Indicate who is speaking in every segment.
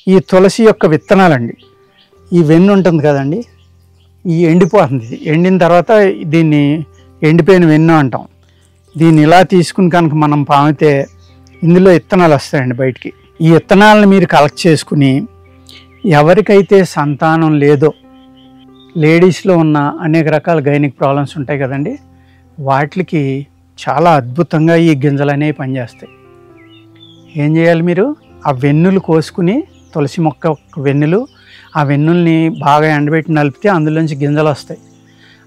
Speaker 1: ఈ తులసి యొక్క విత్తనాలండి. ఈ వెన్ను ఉంటుంది కదండి, ఈ ఎండిపోతుంది. ఎండిన తర్వాత దీన్ని ఎండిపోయిన వెన్ను అంటాం. దీన్ని ఇలా తీసుకుని కనుక మనం పామితే ఇందులో విత్తనాలు వస్తాయండి బయటికి. ఈ విత్తనాలను మీరు కలెక్ట్ చేసుకుని ఎవరికైతే సంతానం లేదో, లేడీస్లో ఉన్న అనేక రకాల గైనిక్ ప్రాబ్లమ్స్ ఉంటాయి కదండి, వాటికి చాలా అద్భుతంగా ఈ గింజలు అనేవి పనిచేస్తాయి. ఏం చేయాలి, మీరు ఆ వెన్నులు కోసుకుని, తులసి మొక్క వెన్నులు, ఆ వెన్నుల్ని బాగా ఎండబెట్టి నలిపితే అందులోంచి గింజలు వస్తాయి.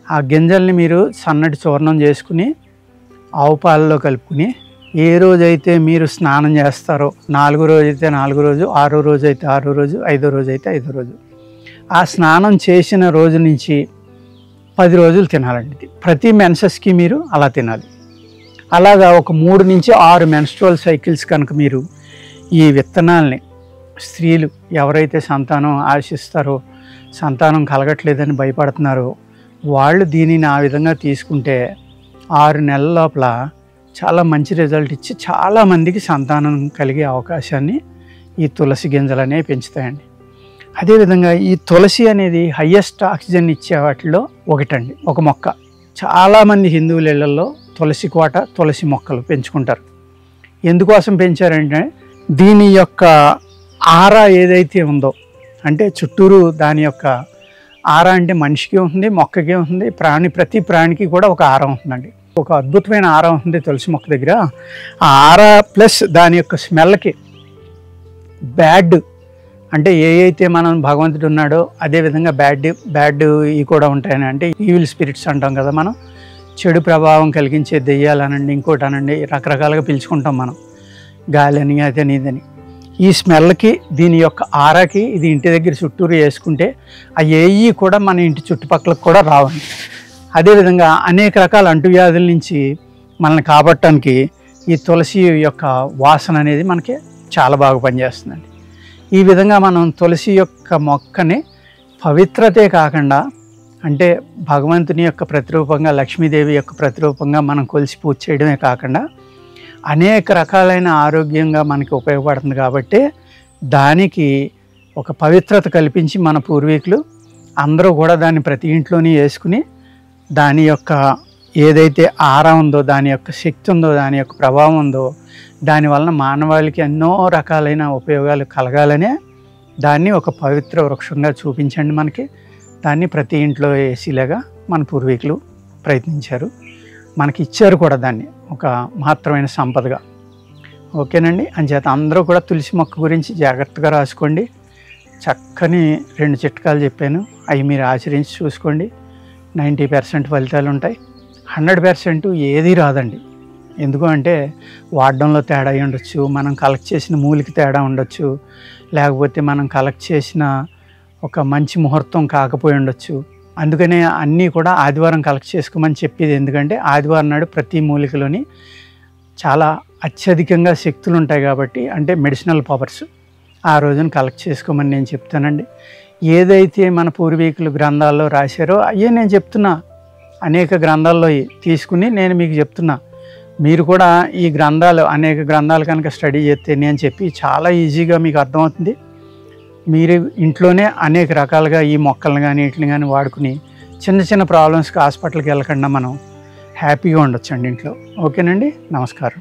Speaker 1: ఆ గింజల్ని మీరు సన్నటి చూర్ణం చేసుకుని ఆవు పాలలో కలుపుకుని, ఏ రోజైతే మీరు స్నానం చేస్తారో, 4వ రోజు అయితే 4వ రోజు, 6వ రోజు అయితే 6వ రోజు, 5వ రోజు అయితే 5వ రోజు, ఆ స్నానం చేసిన రోజు నుంచి 10 రోజులు తినాలండి. ప్రతి మెన్సెస్కి మీరు అలా తినాలి. అలాగా ఒక 3 నుంచి 6 మెన్స్ట్రువల్ సైకిల్స్ కనుక మీరు ఈ విత్తనాల్ని, స్త్రీలు ఎవరైతే సంతానం ఆశిస్తారో, సంతానం కలగట్లేదని భయపడుతున్నారో, వాళ్ళు దీనిని ఆ విధంగా తీసుకుంటే 6 నెలల లోపల చాలా మంచి రిజల్ట్ ఇచ్చి చాలామందికి సంతానం కలిగే అవకాశాన్ని ఈ తులసి గింజలు అనేవి పెంచుతాయండి. అదేవిధంగా ఈ తులసి అనేది హయ్యెస్ట్ ఆక్సిజన్ ఇచ్చే వాటిలో ఒకటండి, ఒక మొక్క. చాలామంది హిందువుల ఇళ్లలో తులసి కోట, తులసి మొక్కలు పెంచుకుంటారు. ఎందుకోసం పెంచారంటే దీని యొక్క ఆరా ఏదైతే ఉందో, అంటే చుట్టూరు దాని యొక్క ఆరా, అంటే మనిషికి ఉంటుంది, మొక్కకి ఉంటుంది, ప్రతి ప్రాణికి కూడా ఒక ఆరా ఉంటుందండి. ఒక అద్భుతమైన ఆరా ఉంటుంది తులసి మొక్క దగ్గర. ఆ ఆరా ప్లస్ దాని యొక్క స్మెల్కి బ్యాడ్, అంటే ఏ అయితే మనం భగవంతుడు ఉన్నాడో అదేవిధంగా బ్యాడ్ ఇవి కూడా ఉంటాయని, అంటే ఈవిల్ స్పిరిట్స్ అంటాం కదా మనం, చెడు ప్రభావం కలిగించే దెయ్యాలనండి, ఇంకోటి అనండి, రకరకాలుగా పిలుచుకుంటాం మనం, గాలని అదని ఇదని. ఈ స్మెల్కి, దీని యొక్క ఆరాకి ఇది ఇంటి దగ్గర చుట్టూరు వేసుకుంటే ఆ ఏయి కూడా మన ఇంటి చుట్టుపక్కలకు కూడా రావండి. అదేవిధంగా అనేక రకాల అంటువ్యాధుల నుంచి మనల్ని కాపాడటానికి ఈ తులసి యొక్క వాసన అనేది మనకి చాలా బాగా పనిచేస్తుందండి. ఈ విధంగా మనం తులసి యొక్క మొక్కని పవిత్రతే కాకుండా, అంటే భగవంతుని యొక్క ప్రతిరూపంగా, లక్ష్మీదేవి యొక్క ప్రతిరూపంగా మనం కొలిసి పూజ చేయడమే కాకుండా అనేక రకాలైన ఆరోగ్యంగా మనకి ఉపయోగపడుతుంది. కాబట్టి దానికి ఒక పవిత్రత కల్పించి మన పూర్వీకులు అందరూ కూడా దాన్ని ప్రతి ఇంట్లోనే వేసుకుని, దాని యొక్క ఏదైతే ఆరా ఉందో, దాని యొక్క శక్తి ఉందో, దాని యొక్క ప్రభావం ఉందో, దానివలన మానవాళికి ఎన్నో రకాలైన ఉపయోగాలు కలగాలనే దాన్ని ఒక పవిత్ర వృక్షంగా చూపించండి మనకి. దాన్ని ప్రతి ఇంట్లో వేసేలాగా మన పూర్వీకులు ప్రయత్నించారు, మనకి ఇచ్చారు కూడా దాన్ని ఒక మహత్తరమైన సంపదగా. ఓకేనండి. అంచేత అందరూ కూడా తులసి మొక్క గురించి జాగ్రత్తగా రాసుకోండి. చక్కని 2 చిట్కాలు చెప్పాను, అవి మీరు ఆచరించి చూసుకోండి. 90% ఫలితాలు ఉంటాయి. 100% ఏది రాదండి. ఎందుకు అంటే వాడడంలో తేడా అయి ఉండొచ్చు, మనం కలెక్ట్ చేసిన మూలికి తేడా ఉండొచ్చు, లేకపోతే మనం కలెక్ట్ చేసిన ఒక మంచి ముహూర్తం కాకపోయి ఉండొచ్చు. అందుకనే అన్నీ కూడా ఆదివారం కలెక్ట్ చేసుకోమని చెప్పేది. ఎందుకంటే ఆదివారం నాడు ప్రతి మూలికలోని చాలా అత్యధికంగా శక్తులు ఉంటాయి కాబట్టి, అంటే మెడిసినల్ పవర్స్, ఆ రోజున కలెక్ట్ చేసుకోమని నేను చెప్తానండి. ఏదైతే మన పూర్వీకులు గ్రంథాల్లో రాశారో అయ్యే నేను చెప్తున్నా. అనేక గ్రంథాల్లో తీసుకుని నేను మీకు చెప్తున్నా. మీరు కూడా ఈ గ్రంథాలు, అనేక గ్రంథాలు కనుక స్టడీ చేస్తే నేను చెప్పి చాలా ఈజీగా మీకు అర్థమవుతుంది. మీరు ఇంట్లోనే అనేక రకాలుగా ఈ మొక్కలను కానీ వీటిని కానీ వాడుకుని చిన్న చిన్న ప్రాబ్లమ్స్కి హాస్పిటల్కి వెళ్ళకుండా మనం హ్యాపీగా ఉండొచ్చండి ఇంట్లో. ఓకేనండి. నమస్కారం.